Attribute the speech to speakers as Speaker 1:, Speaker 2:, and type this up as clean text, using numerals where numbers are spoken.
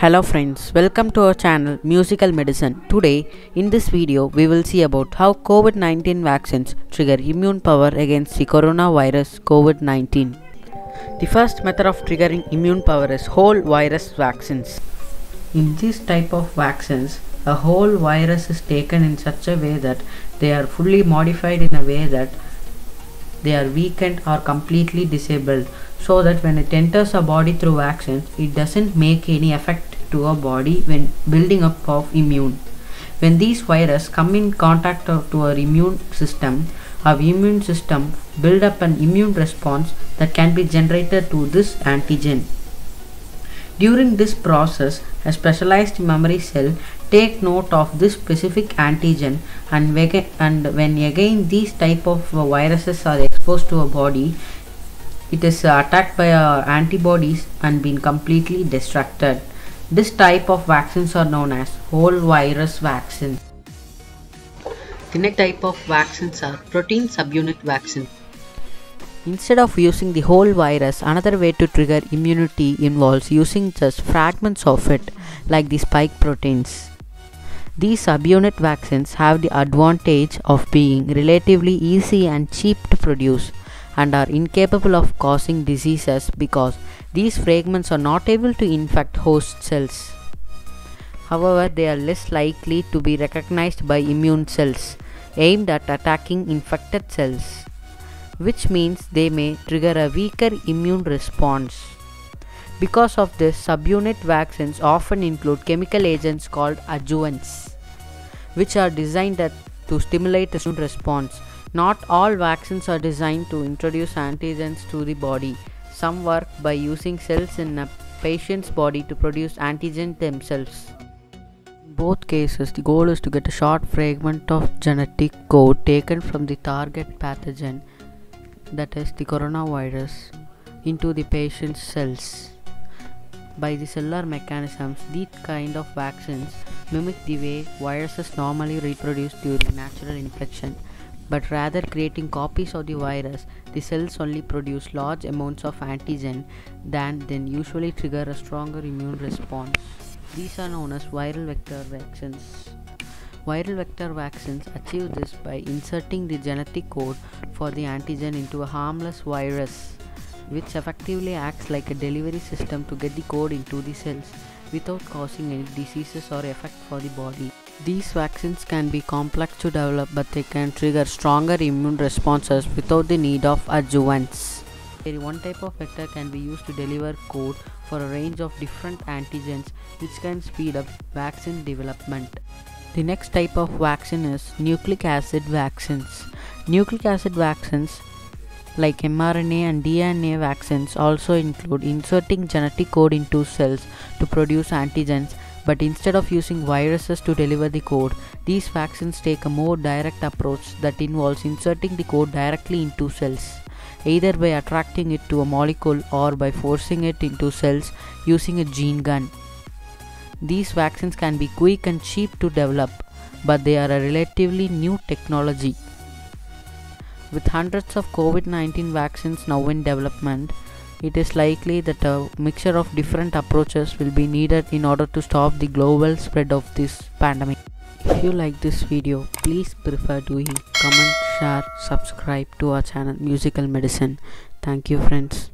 Speaker 1: Hello friends, welcome to our channel Musical Medicine. Today in this video we will see about how COVID-19 vaccines trigger immune power against the coronavirus COVID-19. The first method of triggering immune power is whole virus vaccines. In this type of vaccines, a whole virus is taken in such a way that they are fully modified in a way that they are weakened or completely disabled, so that when it enters our body through vaccines, it doesn't make any effect to our body when building up of immune. When these viruses come in contact to our immune system build up an immune response that can be generated to this antigen. During this process, a specialized memory cell take note of this specific antigen, and when again these type of viruses are exposed to a body, it is attacked by antibodies and been completely distracted. This type of vaccines are known as whole virus vaccines. The next type of vaccines are protein subunit vaccines. Instead of using the whole virus, another way to trigger immunity involves using just fragments of it, like the spike proteins. These subunit vaccines have the advantage of being relatively easy and cheap to produce, and are incapable of causing diseases because these fragments are not able to infect host cells. However, they are less likely to be recognized by immune cells aimed at attacking infected cells, which means they may trigger a weaker immune response. Because of this, subunit vaccines often include chemical agents called adjuvants, which are designed to stimulate the immune response. Not all vaccines are designed to introduce antigens to the body. Some work by using cells in a patient's body to produce antigen themselves. In both cases, the goal is to get a short fragment of genetic code taken from the target pathogen, that is the coronavirus, into the patient's cells. By the cellular mechanisms, these kind of vaccines mimic the way viruses normally reproduce during natural infection, but rather creating copies of the virus, the cells only produce large amounts of antigen that then usually trigger a stronger immune response. These are known as viral vector vaccines. Viral vector vaccines achieve this by inserting the genetic code for the antigen into a harmless virus, which effectively acts like a delivery system to get the code into the cells without causing any diseases or effect for the body. These vaccines can be complex to develop, but they can trigger stronger immune responses without the need of adjuvants. One type of vector can be used to deliver code for a range of different antigens, which can speed up vaccine development. The next type of vaccine is nucleic acid vaccines. Nucleic acid vaccines, like mRNA and DNA vaccines, also include inserting genetic code into cells to produce antigens, but instead of using viruses to deliver the code, these vaccines take a more direct approach that involves inserting the code directly into cells, either by attracting it to a molecule or by forcing it into cells using a gene gun. These vaccines can be quick and cheap to develop, but they are a relatively new technology. With hundreds of COVID-19 vaccines now in development, it is likely that a mixture of different approaches will be needed in order to stop the global spread of this pandemic. If you like this video, please prefer to comment, share, subscribe to our channel Musical Medicine. Thank you friends.